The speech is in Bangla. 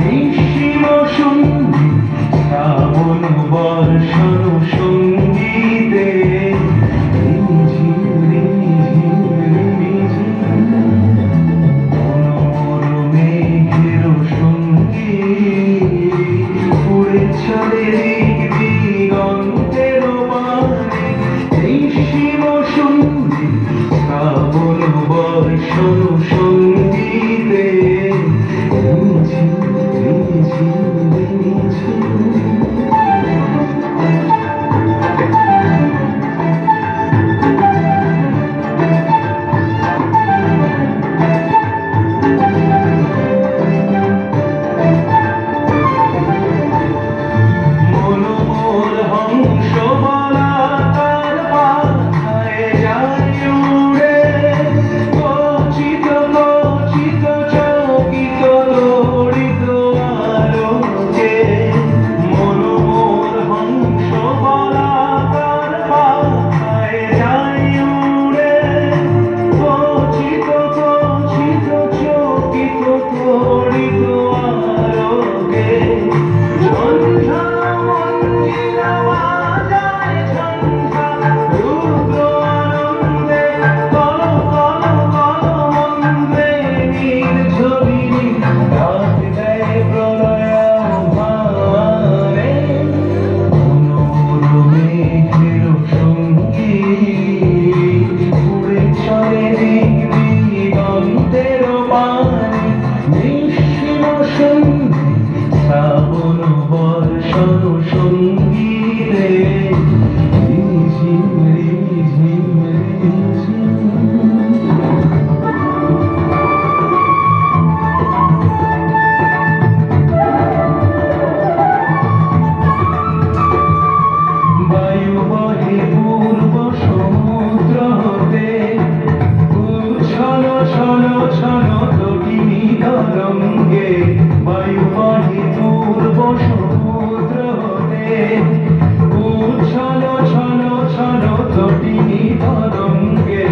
নিঃসীম সঙ্গী শ্রাবণ বর্ষণ সঙ্গীতে ঝিম ঝিম ঝিম মনোর মেঘের সঙ্গী উড়ে চলে দিগন্তের মানে নিঃসীম সঙ্গী শ্রাবণ বর্ষণ সঙ্গীতে শ্রাবণ বর্ষণ সঙ্গীতে ঝিম ঝিম বায়ু বহে পূর্ব সমুদ্র হতে ছল ছল ছল তটিনী তরঙ্গে বায়ু বহে পূর্ব সমুদ্র হতে ছল ছল ছল তটিনী তরঙ্গে